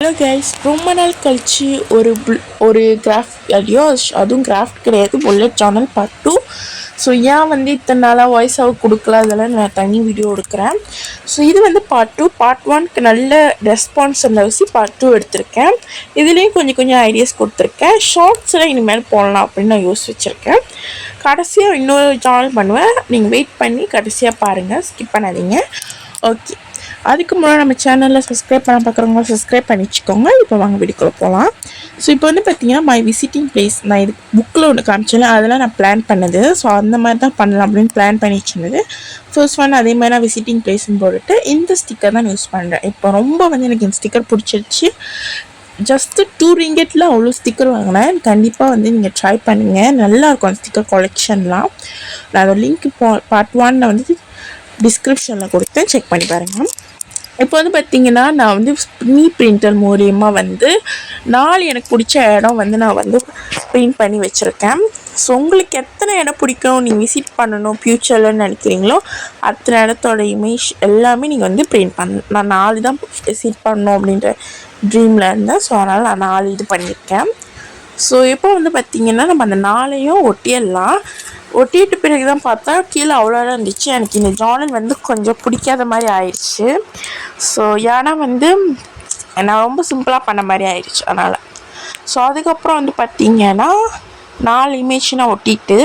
Hello guys, ரொம்ப நாள் கழிச்சு ஒரு கிராஃப்ட் அதுவும் கிராஃப்ட் கிடையாது, புல்லட் சேனல் பார்ட் 2. ஸோ ஏன் இத்தனை நாளாக வாய்ஸ் அவுட் கொடுக்கல, அதெல்லாம் நான் தனி வீடியோ எடுக்கிறேன். ஸோ இது பார்ட் 2. பார்ட் 1க்கு நல்ல ரெஸ்பான்ஸ் இருந்தவசி பார்ட் 2 எடுத்திருக்கேன். இதுலேயும் கொஞ்சம் ஐடியாஸ் கொடுத்துருக்கேன். ஷார்ட்ஸ்லாம் இனிமேல் போடலாம் அப்படின்னு நான் யோசிச்சு வச்சுருக்கேன். கடைசியாக இன்னொரு சேனல் பண்ணுவேன், நீங்கள் வெயிட் பண்ணி கடைசியாக பாருங்கள், ஸ்கிப் பண்ணாதீங்க. ஓகே, அதுக்கு முன்னாடி நம்ம சேனலில் சப்ஸ்கிரைப் பண்ண பார்க்குறவங்க சப்ஸ்கிரைப் பண்ணி வச்சுக்கோங்க. இப்போ வாங்க வீடியோக்குள்ளே போகலாம். ஸோ இப்போ பார்த்தீங்கன்னா மை விசிட்டிங் பிளேஸ், நான் இது புக்கில் ஒன்று காமிச்சேன், அதெல்லாம் நான் பிளான் பண்ணது. ஸோ அந்த மாதிரி தான் பண்ணலாம் அப்படின்னு பிளான் பண்ணி வச்சுருந்தது. ஃபர்ஸ்ட் ஒன் அதே மாதிரி நான் விசிட்டிங் பிளேஸ்ன்னு போட்டுட்டு இந்த ஸ்டிக்கர் தான் யூஸ் பண்ணுறேன். இப்போ ரொம்ப எனக்கு இந்த ஸ்டிக்கர் பிடிச்சிருச்சு. ஜஸ்ட்டு 2 ரிங்கெட்டில் அவ்வளோ ஸ்டிக்கர் வாங்கினேன். கண்டிப்பாக நீங்கள் ட்ரை பண்ணுங்கள், நல்லாயிருக்கும் அந்த ஸ்டிக்கர் கலெக்ஷன்லாம். நான் அதோட லிங்க் பார்ட் 1 டிஸ்கிரிப்ஷனில் கொடுத்து செக் பண்ணி பாருங்கள். இப்போ பார்த்தீங்கன்னா நான் ஸ்க்ரீன் பிரிண்டர் மூலியமாக 4 எனக்கு பிடிச்ச இடம் நான் பிரிண்ட் பண்ணி வச்சுருக்கேன். ஸோ உங்களுக்கு எத்தனை இடம் பிடிக்கும், நீங்கள் விசிட் பண்ணணும் ஃப்யூச்சர்லன்னு நினைக்கிறீங்களோ அத்தனை இடத்தோட இமேஜ் எல்லாமே நீங்கள் பிரிண்ட் பண்ணணும். நான் 4 தான் விசிட் பண்ணணும் அப்படின்ற ட்ரீமில் இருந்தேன். ஸோ அதனால் நான் 4 இது பண்ணியிருக்கேன். ஸோ இப்போ பார்த்தீங்கன்னா நம்ம அந்த 4ஐயும் ஒட்டிடலாம். ஒட்டிட்டு பிறகு தான் பார்த்தா கீழே அவ்வளோ இருந்துச்சு. எனக்கு இந்த ஜானல் கொஞ்சம் பிடிக்காத மாதிரி ஆயிடுச்சு. ஸோ ஏன்னா நான் ரொம்ப சிம்பிளாக பண்ண மாதிரி ஆயிடுச்சு அதனால். ஸோ அதுக்கப்புறம் பார்த்தீங்கன்னா 4 இமேஜ் நான் ஒட்டிட்டு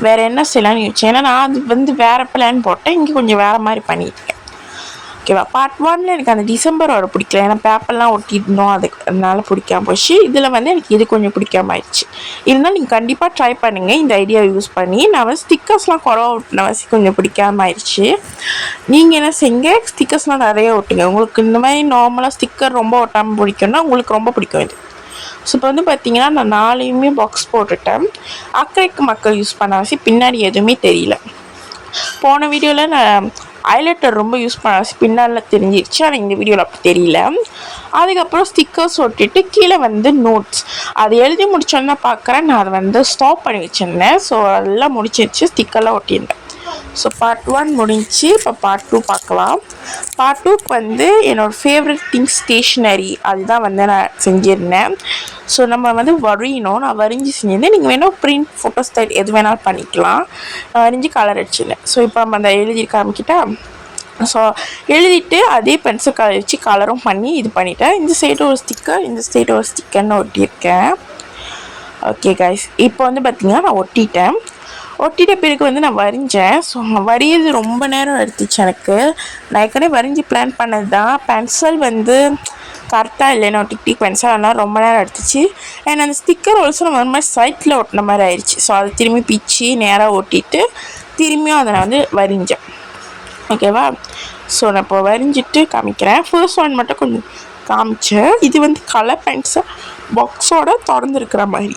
வேறு என்ன செய்யலான்னு யோசிச்சேன். ஏன்னா நான் அது வேறு பிளான் போட்டேன், இங்கே கொஞ்சம் வேறு மாதிரி பண்ணியிருக்கேன். ஓகேவா, பார்ட் 1ல் எனக்கு அந்த டிசம்பரோட பிடிக்கல, ஏன்னா பேப்பர்லாம் ஒட்டிடணும், அதனால பிடிக்காம போச்சு. இதில் எனக்கு இது கொஞ்சம் பிடிக்காம ஆயிடுச்சு. இருந்தாலும் நீங்கள் கண்டிப்பாக ட்ரை பண்ணுங்கள் இந்த ஐடியா யூஸ் பண்ணி. நான் ஸ்டிக்கர்ஸ்லாம் குறவா ஒட்டின கொஞ்சம் பிடிக்காம ஆயிடுச்சு. நீங்கள் என்ன செய்யுங்க, ஸ்டிக்கர்ஸ்லாம் நிறைய ஒட்டுங்க. உங்களுக்கு இந்த மாதிரி நார்மலாக ஸ்டிக்கர் ரொம்ப ஒட்டாமல் பிடிக்கும்னா உங்களுக்கு ரொம்ப பிடிக்கும் இது. ஸோ இப்போ பார்த்தீங்கன்னா நான் 4யுமே பாக்ஸ் போட்டுட்டேன். அக்கறைக்கு மக்கள் யூஸ் பண்ண பின்னாடி எதுவுமே தெரியல. போன வீடியோவில் நான் ஹைலைட்டர் ரொம்ப யூஸ் பண்ண பின்னால் தெரிஞ்சிருச்சு, ஆனால் இந்த வீடியோவில் அப்படி தெரியல. அதுக்கப்புறம் ஸ்டிக்கர்ஸ் ஒட்டிட்டு கீழே நோட்ஸ் அது எழுதி முடிச்சோன்னா பார்க்குறேன். நான் அதை ஸ்டாப் பண்ணி வச்சுருந்தேன். ஸோ அதெல்லாம் முடிச்சிருச்சு, ஸ்டிக்கர்லாம் ஒட்டியிருந்தேன். ஸோ பார்ட் 1 முடிஞ்சு. இப்போ பார்ட் 2 பார்க்கலாம். பார்ட் 2க்கு என்னோடய ஃபேவரட் திங்ஸ் ஸ்டேஷ்னரி அதுதான் நான் செஞ்சுருந்தேன். ஸோ நம்ம வரையணும், நான் வரைஞ்சி செஞ்சிருந்தேன். நீங்கள் வேணால் பிரிண்ட் ஃபோட்டோ ஸ்டைல் எது வேணாலும் பண்ணிக்கலாம். நான் வரைஞ்சி கலர் அடிச்சிருந்தேன். ஸோ இப்போ நம்ம அந்த எழுதி காமிக்கிட்டா. ஸோ எழுதிட்டு அதே பென்சில் கலர் வச்சு கலரும் பண்ணி இது பண்ணிவிட்டேன். இந்த சைடு ஒரு ஸ்டிக்கர், இந்த சைடு ஒரு ஸ்டிக்கர்னு ஒட்டியிருக்கேன். ஓகே கைஸ், இப்போ பார்த்தீங்கன்னா நான் ஒட்டிட்ட பிறகு நான் வரைஞ்சேன். ஸோ வரையிறது ரொம்ப நேரம் எடுத்துச்சு எனக்கு. நான் ஏற்கனவே வரைஞ்சி பிளான் பண்ணது தான். பென்சில் கரெக்டாக இல்லைன்னா டிக் பென்சில், அதனால் ரொம்ப நேரம் எடுத்துச்சு. அண்ட் அந்த ஸ்டிக்கர் ஆல்சோ நம்ம ஒரு மாதிரி சைட்டில் ஒட்டின மாதிரி ஆயிடுச்சு. ஸோ அதை திரும்பி பிச்சு நேராக ஒட்டிட்டு திரும்பியும் அதை நான் வரைஞ்சேன். ஓகேவா, ஸோ நான் இப்போ வரைஞ்சிட்டு காமிக்கிறேன். ஃபர்ஸ்ட் ஒன் மட்டும் கொஞ்சம் காமிச்சேன். இது கலர் பென்சில் பாக்ஸோட திறந்துருக்கிற மாதிரி.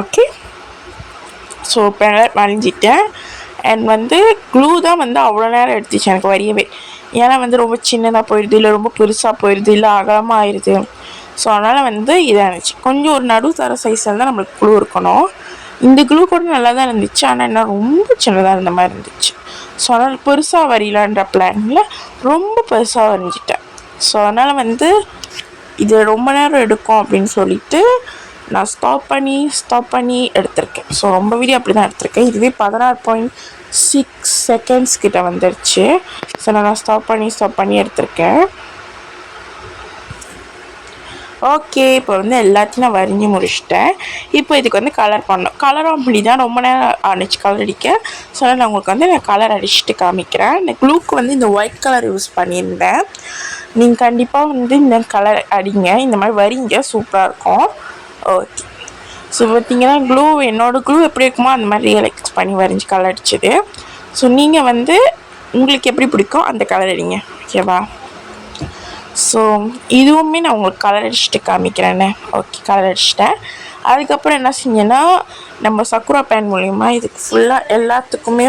ஓகே, ஸோ இப்போ வரைஞ்சிட்டேன். அண்ட் க்ளூ தான் அவ்வளோ நேரம் எடுத்துச்சு எனக்கு வரையவே. ஏன்னா ரொம்ப சின்னதாக போயிடுது, இல்லை ரொம்ப பெருசாக போயிடுது, இல்லை அகலமாக ஆயிடுது. ஸோ அதனால் இதாக இருந்துச்சு. கொஞ்சம் ஒரு நடு தர சைஸில் தான் நம்மளுக்கு க்ளூ இருக்கணும். இந்த க்ளூ கூட நல்லா தான் இருந்துச்சு, ஆனால் என்ன ரொம்ப சின்னதாக இருந்த மாதிரி இருந்துச்சு. ஸோ அதனால் பெருசாக வரையலான்ற பிளானில் ரொம்ப பெருசாக வரைஞ்சிட்டேன். ஸோ அதனால் இது ரொம்ப நேரம் எடுக்கும் அப்படின்னு சொல்லிட்டு நான் ஸ்டாப் பண்ணி எடுத்திருக்கேன். ஸோ ரொம்ப வீடியோ அப்படி தான் எடுத்திருக்கேன். இதுவே 16.6 செகண்ட்ஸ் கிட்ட வந்துடுச்சு. ஸோ நான் ஸ்டாப் பண்ணி எடுத்திருக்கேன். ஓகே, இப்போ எல்லாத்தையும் நான் வரைஞ்சி முடிச்சிட்டேன். இப்போ இதுக்கு கலர் பண்ணணும். கலரும் அப்படி தான் ரொம்ப நேரம் ஆனிச்சு கலர் அடிக்க. ஸோ நான் உங்களுக்கு நான் கலர் அடிச்சுட்டு காமிக்கிறேன். இந்த க்ளூக்கு இந்த ஒயிட் கலர் யூஸ் பண்ணியிருந்தேன். நீங்கள் கண்டிப்பாக இந்த கலர் அடிங்க, இந்த மாதிரி வரிங்க, சூப்பராக இருக்கும். ஓகே, ஸோ பார்த்தீங்கன்னா என்னோடய க்ளூ எப்படி இருக்குமோ அந்த மாதிரி ரியலைஸ் பண்ணி வரைஞ்சி கலர் அடிச்சது. ஸோ நீங்கள் உங்களுக்கு எப்படி பிடிக்கும் அந்த கலர் அடிங்க. ஓகேவா, ஸோ இதுவுமே நான் உங்களுக்கு கலர் அடிச்சுட்டு காமிக்கிறேன்னு. ஓகே, கலர் அடிச்சிட்டேன். அதுக்கப்புறம் என்ன செஞ்சேன்னா நம்ம சக்குரா பேன் மூலிமா இதுக்கு ஃபுல்லாக எல்லாத்துக்குமே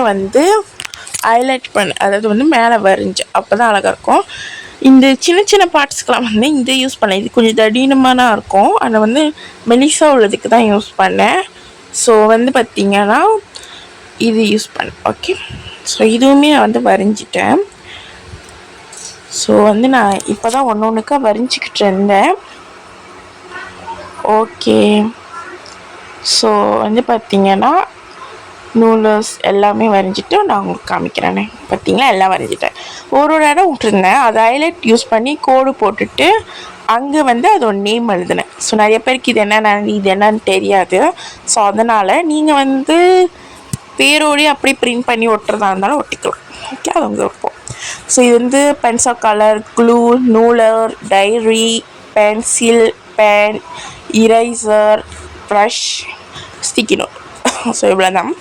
ஹைலைட் அதாவது மேலே வரைஞ்சேன், அப்போ தான் அழகாக இருக்கும். இந்த சின்ன பார்ட்ஸ்க்கெலாம் இந்த யூஸ் பண்ணேன். இது கொஞ்சம் தடினமாக இருக்கும், அதை மெலிசாக உள்ளதுக்கு தான் யூஸ் பண்ணேன். ஸோ பார்த்திங்கன்னா இது யூஸ் பண்ணேன். ஓகே, ஸோ இதுவுமே நான் வரைஞ்சிட்டேன். ஸோ வந்து நான் இப்போ தான் ஒன்று ஒன்றுக்கா வரைஞ்சிக்கிட்டு இருந்தேன். ஓகே, ஸோ வந்து பார்த்திங்கன்னா நூலர்ஸ் எல்லாமே வரைஞ்சிட்டு நான் உங்களுக்கு காமிக்கிறேனே. பார்த்தீங்களா, எல்லாம் வரைஞ்சிட்டேன். ஒரு இடம் விட்டுருந்தேன், அதை ஹைலைட் யூஸ் பண்ணி கோடு போட்டுட்டு அங்கே வந்து அதோட நேம் எழுதினேன். ஸோ நிறைய பேருக்கு இது என்னன்னு தெரியாது. ஸோ அதனால் நீங்கள் வந்து பேரோடி அப்படி பிரிண்ட் பண்ணி ஒட்டுறதா இருந்தாலும் ஒட்டிக்கலாம். ஓகே, அது உங்கள் விருப்பம். ஸோ இது வந்து பென்சில் கலர், க்ளூ, நூலர், diary, pencil, pen, eraser, brush, sticky note. So இவ்வளோ தான்.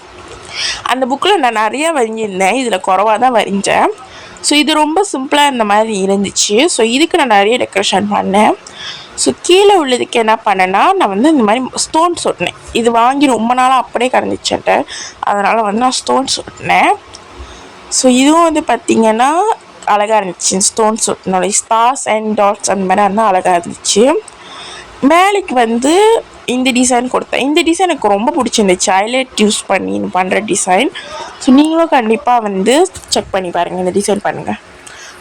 அந்த புக்கில் நான் நிறையா வரைஞ்சிருந்தேன், இதில் குறவாக தான் வரைஞ்சேன். ஸோ இது ரொம்ப சிம்பிளாக இந்த மாதிரி இருந்துச்சு. ஸோ இதுக்கு நான் நிறைய டெக்கரேஷன் பண்ணேன். ஸோ கீழே உள்ளதுக்கு என்ன பண்ணேன்னா, நான் வந்து இந்த மாதிரி ஸ்டோன்ஸ் ஒட்டினேன். இது வாங்கி ரொம்ப நாளாக அப்படியே கிடந்துச்சுன்ட்டு, அதனால் வந்து நான் ஸ்டோன்ஸ் ஒட்டினேன். ஸோ இதுவும் வந்து பார்த்திங்கன்னா அழகாக இருந்துச்சு. ஸ்டோன்ஸ் ஒட்டினோட ஸ்டார்ஸ் அண்ட் டாட்ஸ் அந்த மாதிரி இருந்தால் அழகாக இருந்துச்சு. மேலுக்கு வந்து இந்த டிசைன் கொடுத்தேன். இந்த டிசைன் எனக்கு ரொம்ப பிடிச்சிருந்துச்சு, ஹைலைட் யூஸ் பண்ணி பண்ணுற டிசைன். ஸோ நீங்களும் கண்டிப்பாக வந்து செக் பண்ணி பாருங்கள், இந்த டிசைன் பண்ணுங்கள்.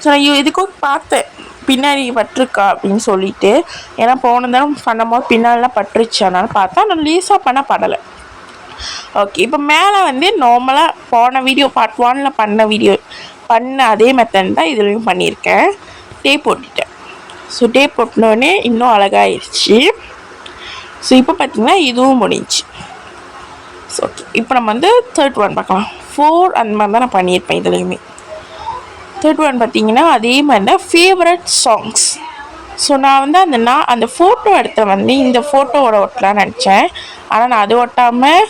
ஸோ நான் இதுக்கும் பார்த்தேன் பின்னாடி பட்டிருக்கா அப்படின்னு சொல்லிட்டு, ஏன்னா போன தடவை பண்ணும்போது பின்னாடிலாம் பட்டுருச்சு, அதனால பார்த்தா நான் லீஸாக பண்ண படலை. ஓகே, இப்போ மேலே வந்து நார்மலாக போன வீடியோ பார்ட் 1 பண்ண அதே மெத்தட் தான் இதுலேயும் பண்ணியிருக்கேன். டேப் போட்டுட்டேன். ஸோ டேப் போட்டினோடனே இன்னும் அழகாகிடுச்சு. ஸோ இப்போ பார்த்திங்கன்னா இதுவும் முடிஞ்சு. ஸோ ஓகே, இப்போ நம்ம வந்து தேர்ட் ஒன் பார்க்கலாம். 4 அந்த மாதிரி தான் நான் பண்ணியிருப்பேன் இதுலேயுமே. தேர்ட் ஒன் பார்த்திங்கன்னா அதே மாதிரி தான் ஃபேவரட் சாங்ஸ். ஸோ நான் வந்து அந்த ஃபோட்டோ எடுத்த வந்து இந்த ஃபோட்டோவோட ஒட்டலான்னு நினச்சேன். ஆனால் நான் அது ஒட்டாமல்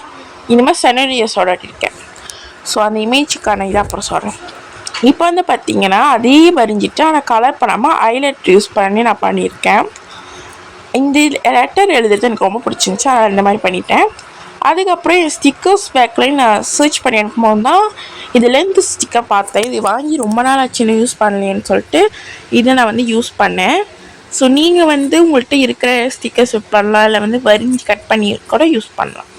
இனிமேல் செனரியோஸோட ஒட்டியிருக்கேன். ஸோ அந்த இமேஜுக்கான இதை அப்புறம் சொல்கிறேன். இப்போ வந்து பார்த்திங்கன்னா அதே வரைஞ்சிட்டு ஆனால் கலர் பண்ணாமல் ஹைலைட் யூஸ் பண்ணி நான் பண்ணியிருக்கேன். இந்த லெட்டர் எழுதுறது எனக்கு ரொம்ப பிடிச்சிருந்துச்சு, அதை இந்த மாதிரி பண்ணிட்டேன். அதுக்கப்புறம் என் ஸ்டிக்கர்ஸ் பேக்கில் நான் சர்ச் பண்ணி எடுக்கும்போது தான் இதுலேருந்து ஸ்டிக்கர் பார்த்தேன். இது வாங்கி ரொம்ப நாள் ஆச்சுன்னு யூஸ் பண்ணலேன்னு சொல்லிட்டு இதை நான் வந்து யூஸ் பண்ணேன். ஸோ நீங்கள் வந்து உங்கள்கிட்ட இருக்கிற ஸ்டிக்கர்ஸ் யூஸ் பண்ணலாம், இல்லை வந்து வரைஞ்சி கட் பண்ணி கூட யூஸ் பண்ணலாம்.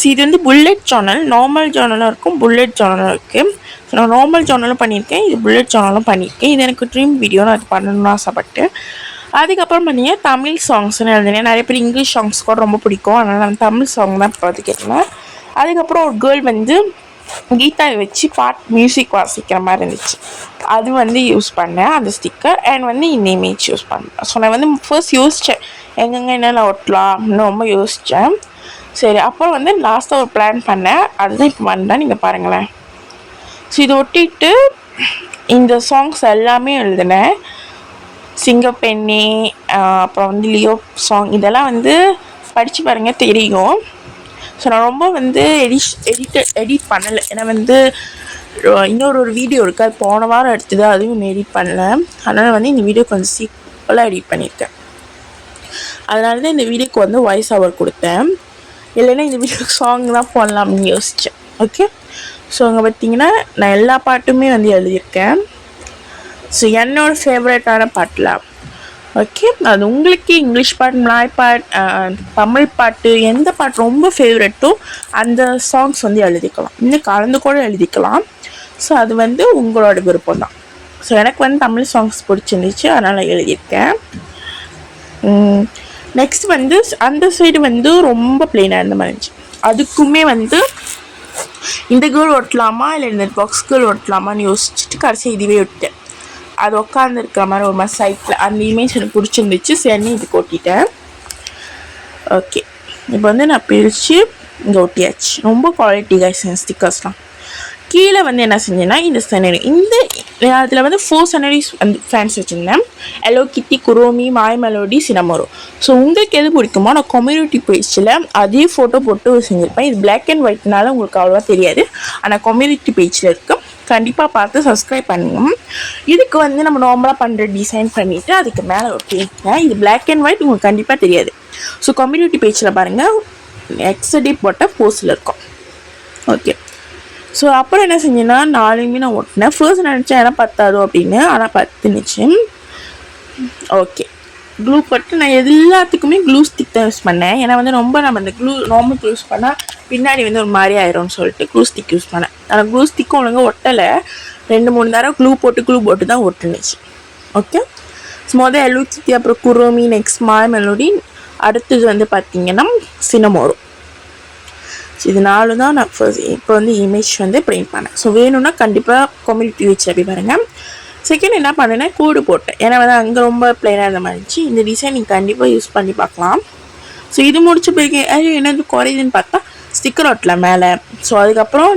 ஸோ இது வந்து புல்லட் ஜர்னல், நார்மல் ஜர்னலும் இருக்கும், புல்லட் ஜர்னலும் இருக்குது. ஸோ நான் நார்மல் ஜர்னலும் பண்ணியிருக்கேன், இது புல்லட் ஜர்னலும் பண்ணியிருக்கேன். இது எனக்கு ட்ரீம் வீடியோ, நான் அது பண்ணணும்னு ஆசைப்பட்டு. அதுக்கப்புறம் பார்த்தீங்கன்னா தமிழ் சாங்ஸ்ன்னு எழுதினேன். நிறைய பேர் இங்கிலீஷ் சாங்ஸ் கூட ரொம்ப பிடிக்கும், அதனால் நான் தமிழ் சாங் தான் பார்த்து கேட்டேன். அதுக்கப்புறம் ஒரு கேர்ள் வந்து கீதாவை வச்சு மியூசிக் வாசிக்கிற மாதிரி இருந்துச்சு, அது வந்து யூஸ் பண்ணேன் அந்த ஸ்டிக்கர். அண்ட் வந்து இந்த இமேஜ் யூஸ் பண்ணேன். ஸோ நான் வந்து ஃபர்ஸ்ட் யோசித்தேன் எங்கெங்கே என்னென்ன ஒட்டலாம்னு ரொம்ப யோசித்தேன். சரி, அப்புறம் வந்து லாஸ்ட்டாக ஒரு பிளான் பண்ணேன், அதுதான் இப்போ வந்தேன், நீங்கள் பாருங்களேன். ஸோ இதை ஒட்டிட்டு இந்த சாங்ஸ் எல்லாமே எழுதினேன். சிங்கப்பெண்ணே, அப்புறம் வந்து லியோ சாங், இதெல்லாம் வந்து படித்து பாருங்கள் தெரியும். ஸோ நான் ரொம்ப வந்து எடிட் பண்ணலை, ஏன்னா வந்து இன்னொரு வீடியோ இருக்குது, அது போன வாரம் எடுத்தது, அதுவும் எடிட் பண்ணலை. அதனால் வந்து இந்த வீடியோ கொஞ்சம் சீக்கிரமாக எடிட் பண்ணியிருக்கேன். அதனால தான் இந்த வீடியோக்கு வந்து வாய்ஸ் ஓவர் கொடுத்தேன், இல்லைன்னா இந்த வீடியோக்கு சாங் தான் போடலாம் அப்படின்னு யோசித்தேன். ஓகே, ஸோ அங்கே பார்த்தீங்கன்னா நான் எல்லா பாட்டுமே வந்து எழுதியிருக்கேன். ஸோ என்னோடய ஃபேவரட்டான பாட்டெலாம். ஓகே, அது உங்களுக்கு இங்கிலீஷ் பாட்டு, மலாய் பாட்டு, தமிழ் பாட்டு, எந்த பாட்டு ரொம்ப ஃபேவரெட்டோ அந்த சாங்ஸ் வந்து எழுதிக்கலாம், இன்னும் கலந்து கூட எழுதிக்கலாம். ஸோ அது வந்து உங்களோட விருப்பம் தான். ஸோ எனக்கு வந்து தமிழ் சாங்ஸ் பிடிச்சிருந்துச்சு, அதனால் எழுதியிருக்கேன். நெக்ஸ்ட் வந்து அந்த சைடு வந்து ரொம்ப பிளெயினாக இருந்த மாதிரி இருந்துச்சு. அதுக்குமே வந்து இந்த கேர்ள் ஒட்டலாமா இல்லை இந்த பாக்ஸ் கேர்ள் ஒட்டலாமான்னு யோசிச்சுட்டு கடைசி இதுவே விட்டேன். அது உட்காந்துருக்கிற மாதிரி ஒரு மாதிரி சைட்டில் அந்த இமேஜ் எனக்கு பிடிச்சிருந்துச்சு, சரி இதுக்கு ஒட்டிட்டேன். ஓகே, இப்போ வந்து நான் பிரித்து இங்கே ஒட்டியாச்சு. ரொம்ப குவாலிட்டி கைஸ் ஸ்டிக்கர்ஸ்லாம். கீழே வந்து என்ன செஞ்சேன்னா இந்த செனரி, இந்த அதில் வந்து 4 செனரிஸ் வந்து ஃபேன்ஸ் வச்சுருந்தேன். ஹலோ கிட்டி, குரோமி, மாய் மெலோடி, சினமரோ. ஸோ உங்களுக்கு எது பிடிக்குமோ நான் கம்யூனிட்டி பேஜில் அதே ஃபோட்டோ போட்டு செஞ்சுருப்பேன். இது பிளாக் அண்ட் ஒயிட்னால உங்களுக்கு அவ்வளோவா தெரியாது, ஆனால் கம்யூனிட்டி பேஜில் இருக்குது, கண்டிப்பாக பார்த்து சப்ஸ்கிரைப் பண்ணுங்க. இதுக்கு வந்து நம்ம நார்மலாக பண்ணுற டிசைன் பண்ணிவிட்டு அதுக்கு மேலே ஒட்டியிருக்கேன். இது பிளாக் அண்ட் ஒயிட் உங்களுக்கு கண்டிப்பாக தெரியாது. ஸோ கம்யூனிட்டி பேஜில் பாருங்கள், எக்ஸடி போட்ட போஸ்டில் இருக்கும். ஓகே, ஸோ அப்புறம் என்ன செஞ்சேன்னா 4மே நான் ஒட்டினேன். ஃபர்ஸ்ட் நினச்சேன் ஏன்னா பத்தாதோ அப்படின்னு, ஆனால் 10 ஓகே, க்ளூ போட்டு நான் எல்லாத்துக்குமே க்ளூ ஸ்டிக் தான் யூஸ் பண்ணேன். ஏன்னா வந்து ரொம்ப நம்ம அந்த நார்மல் க்ளூ யூஸ் பண்ணால் பின்னாடி வந்து ஒரு மாதிரி ஆயிரும்னு சொல்லிட்டு க்ளூ ஸ்டிக் யூஸ் பண்ணேன். ஆனால் க்ளூ ஸ்டிக்கும் ஒழுங்காக ஒட்டலை, 2-3 தடவை க்ளூ போட்டு தான் ஒட்டுனுச்சு. ஓகே. மொதல் ஹலோ கிட்டி, அப்புறம் குரோமி, நெக்ஸ்ட் மாய் மெலோடி, அடுத்தது வந்து பார்த்தீங்கன்னா சினமோரோ. இது 4 தான் நான் இப்போ வந்து இமேஜ் வந்து பிரிண்ட் பண்ணேன். ஸோ வேணும்னா கண்டிப்பாக கம்யூனிட்டி வச்சு அப்படி பாருங்கள். செகண்ட் என்ன பண்ணேன்னா கோடு போட்டேன். ஏன்னா வந்து அங்கே ரொம்ப பிளைனாக இருந்த மாதிரி இருந்துச்சு. இந்த டிசைன் நீங்கள் கண்டிப்பாக யூஸ் பண்ணி பார்க்கலாம். ஸோ இது முடிச்ச பிறகு என்னது குறையுதுன்னு பார்த்தா ஸ்டிக்கர் ஒட்டல மேலே. ஸோ அதுக்கப்புறம்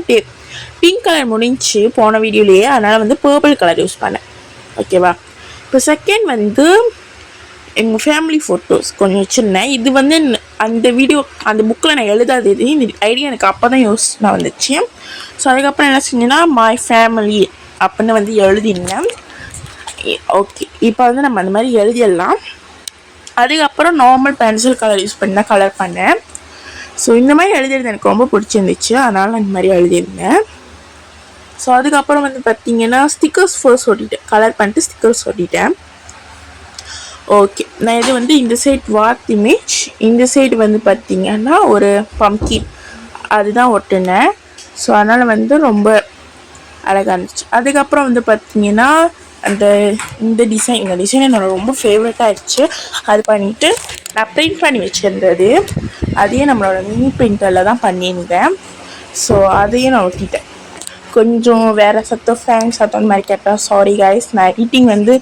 பிங்க் கலர் முடிஞ்சு போன வீடியோலேயே, அதனால் வந்து பர்பிள் கலர் யூஸ் பண்ணேன். ஓகேவா. இப்போ செகண்ட் வந்து எங்கள் ஃபேமிலி ஃபோட்டோஸ் கொஞ்சம் வச்சுருந்தேன். இது வந்து அந்த வீடியோ அந்த புக்கில் நான் எழுதாது, இந்த ஐடியா எனக்கு அப்போ தான் நான் வந்துச்சு. ஸோ அதுக்கப்புறம் என்ன செஞ்சேன்னா மை ஃபேமிலி அப்படின்னு வந்து எழுதிருந்தேன். ஓகே, இப்போ வந்து நம்ம அந்த மாதிரி எழுதிடலாம். அதுக்கப்புறம் நார்மல் பென்சில் கலர் யூஸ் பண்ணி தான் கலர் பண்ணேன். ஸோ இந்த மாதிரி எழுதிருந்தேன், எனக்கு ரொம்ப பிடிச்சிருந்துச்சு, அதனால் நான் இந்த மாதிரி எழுதியிருந்தேன். ஸோ அதுக்கப்புறம் வந்து பார்த்தீங்கன்னா ஸ்டிக்கர்ஸ் ஃபர்ஸ்ட் ஒட்டிட்டேன். கலர் பண்ணிட்டு ஸ்டிக்கர்ஸ் ஒட்டிட்டேன். ஓகே, நான் இது வந்து இந்த சைட் வாத் இமேஜ், இந்த சைடு வந்து பார்த்தீங்கன்னா ஒரு பம்கின் அதுதான் ஒட்டினேன். ஸோ அதனால் வந்து ரொம்ப அழகாக இருந்துச்சு. அதுக்கப்புறம் வந்து பார்த்தீங்கன்னா இந்த டிசைன் என்னோட ரொம்ப ஃபேவரட்டாக ஆயிடுச்சு. அது பண்ணிவிட்டு நான் பிரிண்ட் பண்ணி வச்சுருந்தது, அதையே நம்மளோட மினி பிரிண்டரில் தான் பண்ணியிருந்தேன். ஸோ அதையும் நான் ஒட்டிட்டேன். கொஞ்சம் வேறு சத்தம் ஃபேன் சத்தம் அந்த மாதிரி கேட்டால் சாரி கைஸ். நான் எடிட்டிங் வந்து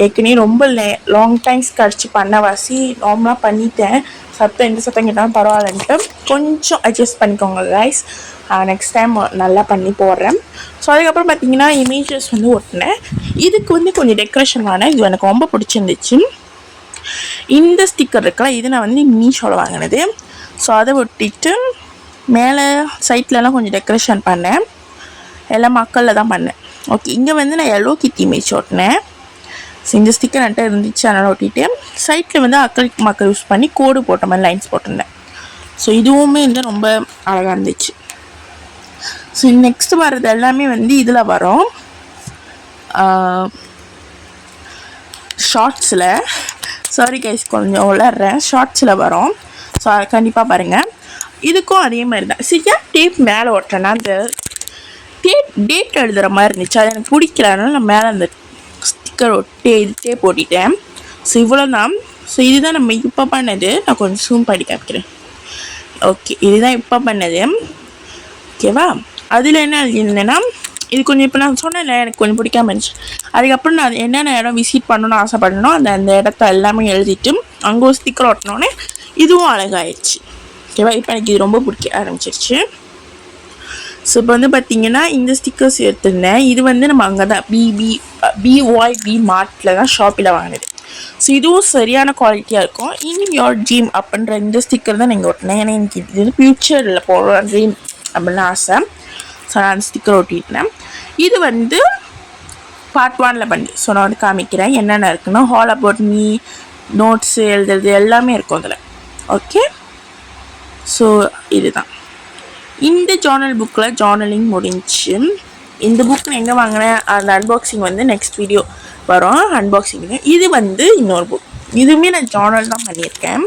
ஏற்கனவே ரொம்ப லாங் டைம்ஸ் கழிச்சு பண்ண வாசி நார்மலாக பண்ணிட்டேன். சத்தம் எந்த சத்தம் கேட்டாலும் பரவாயில்லன்ட்டு கொஞ்சம் அட்ஜஸ்ட் பண்ணிக்கோங்க கைஸ். நெக்ஸ்ட் டைம் நல்லா பண்ணி போடுறேன். ஸோ அதுக்கப்புறம் பார்த்தீங்கன்னா இமேஜஸ் வந்து ஒட்டினேன். இதுக்கு வந்து கொஞ்சம் டெக்கரேஷன் வாங்கினேன். இது எனக்கு ரொம்ப பிடிச்சிருந்துச்சு. இந்த ஸ்டிக்கர் இருக்கலாம், இது நான் வந்து மீஷோவில் வாங்கினது. ஸோ அதை ஒட்டிட்டு மேலே சைட்லலாம் கொஞ்சம் டெக்கரேஷன் பண்ணேன். எல்லாம் மக்களில் தான் பண்ணேன். ஓகே, இங்கே வந்து நான் ஹலோ கிட்டி இமேஜ் ஒட்டினேன். ஸோ இந்த ஸ்டிக்கர் என்கிட்ட இருந்துச்சு, அதனால் ஒட்டிட்டு சைட்டில் வந்து அக்ரிலிக் மார்க்கர் யூஸ் பண்ணி கோடு போட்ட மாதிரி லைன்ஸ் போட்டிருந்தேன். ஸோ இதுவுமே வந்து ரொம்ப அழகாக இருந்துச்சு. ஸோ நெக்ஸ்ட் வர்றது எல்லாமே வந்து இதில் வரும், ஷார்ட்ஸில். சாரி கைஸ், கொஞ்சம் விளாட்றேன், ஷார்ட்ஸில் வரும். ஸோ அதை கண்டிப்பாக பாருங்கள். இதுக்கும் அதே மாதிரி தான். சரியா டேப் மேலே ஓட்டுறேன்னா அந்த டேட் எழுதுகிற மாதிரி இருந்துச்சு, அது எனக்கு பிடிக்கலனால நான் மேலே அந்த ஸ்டிக்கர் டேப் ஓட்டிட்டேன். ஸோ இவ்வளோ தான். ஸோ இதுதான் நம்ம இப்போ பண்ணது. நான் கொஞ்சம் ஜூம் பண்ணி காமிக்கிறேன். ஓகே, இதுதான் இப்போ பண்ணது. ஓகேவா. அதில் என்ன எழுதியிருந்தேன்னா இது கொஞ்சம் இப்போ நான் சொன்னேன்ல எனக்கு கொஞ்சம் பிடிக்காம இருந்துச்சு. அதுக்கப்புறம் நான் என்னென்ன இடம் விசிட் பண்ணணும்னு ஆசைப்படணும் அந்த இடத்த எல்லாமே எழுதிட்டு அங்கே ஒரு ஸ்டிக்கர் ஓட்டினோடனே இதுவும் அழகாயிடுச்சு. ஓகேவா. இப்போ எனக்கு இது ரொம்ப பிடிக்க ஆரம்பிச்சிருச்சு. ஸோ இப்போ வந்து பார்த்தீங்கன்னா இந்த ஸ்டிக்கர்ஸ் எடுத்துருந்தேன். இது வந்து நம்ம அங்கே தான் பிஒய்பி மார்ட்டில் தான் ஷாப்பில் வாங்கினது. ஸோ இதுவும் சரியான குவாலிட்டியாக இருக்கும். இன் யோர் ட்ரீம் அப்படின்ற இந்த ஸ்டிக்கர் தான் நீங்கள் ஒட்டினேன். ஏன்னா எனக்கு இது வந்து ஃப்யூச்சரில் போகிற ட்ரீம் அப்படின்னு ஆசை. ஸோ நான் அந்த ஸ்டிக்கர் ஒட்டிட்டேன். இது வந்து பார்ட் 1ல் பண்ணி. ஸோ நான் வந்து காமிக்கிறேன் என்னென்ன இருக்குன்னா ஹால் அபவுட் மீ, நோட்ஸு எழுதுறது எல்லாமே இருக்கும் அதில். ஓகே. ஸோ இதுதான் இந்த ஜார்னல் புக்கில் ஜார்னலிங் முடிஞ்சு. இந்த புக் நான் எங்கே வாங்கினேன் அந்த அன்பாக்சிங் வந்து நெக்ஸ்ட் வீடியோ வரும் அன்பாக்சிங். இது வந்து இன்னொரு புக், இதுவுமே நான் ஜார்னல் தான் பண்ணியிருக்கேன்,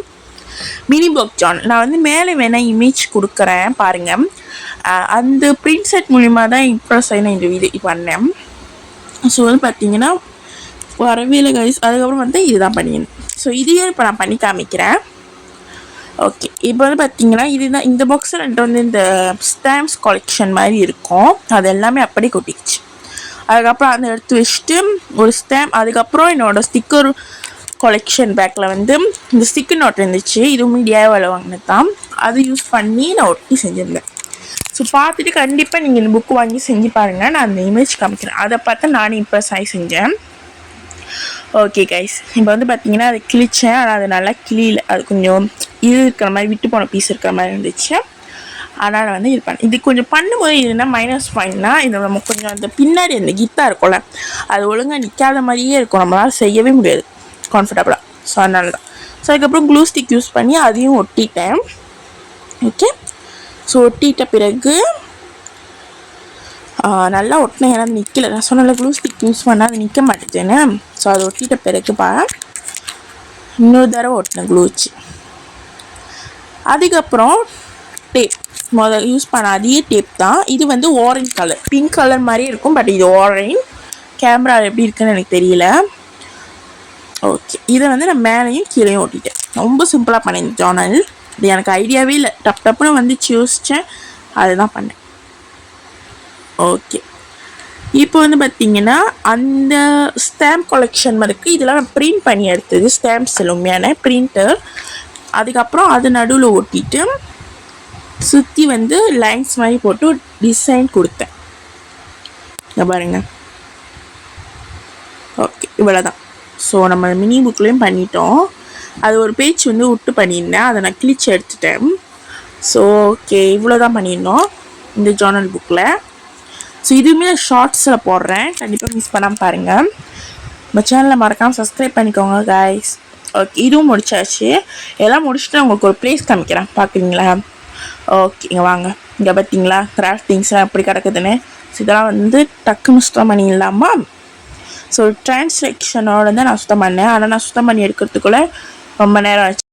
மினி புக் ஜார்னல். நான் வந்து மேலே வேணால் இமேஜ் கொடுக்குறேன் பாருங்கள். அந்த பிரிண்ட் செட் மூலிமா தான் இம்ப்ரெஸ் ஆகி நான் இந்த வீடியோ பண்ணேன். ஸோ வந்து பார்த்தீங்கன்னா வரவே இல்லை கைஸ். அதுக்கப்புறம் வந்து இதுதான் பண்ணியிருந்தேன். ஸோ இதையும் இப்போ நான் பண்ணி காமிக்கிறேன். ஓகே, இப்போ வந்து பார்த்தீங்கன்னா இதுதான் இந்த பாக்ஸில் என்கிட்ட வந்து இந்த ஸ்டாம்ப்ஸ் கலெக்ஷன் மாதிரி இருக்கும், அது எல்லாமே அப்படியே கொட்டிடுச்சு. அதுக்கப்புறம் அதை எடுத்து வச்சுட்டு ஒரு ஸ்டாம்ப், அதுக்கப்புறம் என்னோடய ஸ்டிக்கர் கலெக்ஷன் பேக்கில் வந்து இந்த ஸ்டிக்கர் நோட் இருந்துச்சு, இதுவும் டிஐஒய்ல வாங்கினது தான், அது யூஸ் பண்ணி நான் ஒட்டி செஞ்சுருந்தேன். ஸோ பார்த்துட்டு கண்டிப்பாக நீங்கள் இந்த புக்கு வாங்கி செஞ்சு பாருங்கள். நான் அந்த இமேஜ் காமிக்கிறேன், அதை பார்த்து நானும் இம்ப்ரெஸ் ஆகி செஞ்சேன். ஓகே கைஸ், இப்போ வந்து பார்த்தீங்கன்னா அதை கிழிச்சேன், ஆனால் அது நல்லா கிளியில் அது கொஞ்சம் இது இருக்கிற மாதிரி விட்டு போன பீஸ் இருக்கிற மாதிரி இருந்துச்சு. அதனால் வந்து இது இது கொஞ்சம் பண்ணும்போது இதுனா மைனஸ் பாயிண்ட்னா இது நம்ம கொஞ்சம் அந்த பின்னாடி அந்த கிட்டாக இருக்கும்ல அது ஒழுங்காக நிற்காத மாதிரியே இருக்கும், நம்மளால் செய்யவே முடியாது கான்ஃபர்டபுளாக. ஸோ அதனால தான். ஸோ அதுக்கப்புறம் க்ளூ ஸ்டிக் யூஸ் பண்ணி அதையும் ஒட்டிட்டேன். ஓகே, ஸோ ஒட்டிட்ட பிறகு நல்லா ஒட்டினேன், ஏன்னா அது நிற்கலை. நான் சொன்ன க்ளூ ஸ்டிக் யூஸ் பண்ணால் அது நிற்க மாட்டேன்னு. ஸோ அதை ஒட்டிட்ட பிறகு இன்னொரு தடவை ஒட்டினேன் க்ளூ வச்சு. அதுக்கப்புறம் டேப் யூஸ் பண்ண அதே டேப் தான். இது வந்து ஆரஞ்ச் கலர், பிங்க் கலர் மாதிரி இருக்கும், பட் இது ஆரஞ்ச். கேமரா எப்படி இருக்குன்னு எனக்கு தெரியல. ஓகே, இதை வந்து நான் மேலேயும் கீழேயும் ஓட்டிட்டேன். ரொம்ப சிம்பிளாக பண்ணேன் இந்த ஜார்னல். இது எனக்கு ஐடியாவே இல்லை, டப்புன்னு வந்துச்சு, யோசித்தேன், அதுதான் பண்ணேன். ஓகே, இப்போ வந்து பார்த்தீங்கன்னா அந்த ஸ்டாம்ப் கலெக்ஷன் இருக்குது. இதெல்லாம் நான் பிரிண்ட் பண்ணி எடுத்தது, ஸ்டாம்ப்ஸ் உண்மையான பிரிண்டர். அதுக்கப்புறம் அது நடுவில் ஒட்டிட்டு சுற்றி வந்து லைன்ஸ் மாதிரி போட்டு டிசைன் கொடுத்தேன். பாருங்க. ஓகே, இவ்வளோதான். ஸோ நம்ம மினி புக்லேயும் பண்ணிட்டோம். அது ஒரு பேஜ் வந்து விட்டு பண்ணியிருந்தேன், அதை நான் கிழிச்சு எடுத்துட்டேன். ஸோ ஓகே, இவ்வளோ தான் பண்ணியிருந்தோம் இந்த ஜார்னல் புக்கில். ஸோ இதுவுமே ஷார்ட்ஸில் போடுறேன், கண்டிப்பாக மிஸ் பண்ணாமல் பாருங்கள். நம்ம சேனலை மறக்காமல் சப்ஸ்கிரைப் பண்ணிக்கோங்க கைஸ். ஓகே, இதுவும் முடிச்சாச்சு. எல்லாம் முடிச்சுட்டு உங்களுக்கு ஒரு ப்ளேஸ் காமிக்கிறேன், பார்க்குறீங்களா? ஓகே, இங்கே வாங்க. இங்கே பார்த்தீங்களா கிராஃப்ட் திங்ஸ்லாம் எப்படி கிடக்குதுன்னு. ஸோ இதெல்லாம் வந்து டக்குன்னு சுத்தம் பண்ணிடலாமா? ஸோ ட்ரான்ஸ்லேஷனோட தான் நான் சுத்தம் பண்ணேன், ஆனால் நான் சுத்தம் பண்ணி எடுக்கிறதுக்குள்ளே ரொம்ப நேரம் ஆச்சு.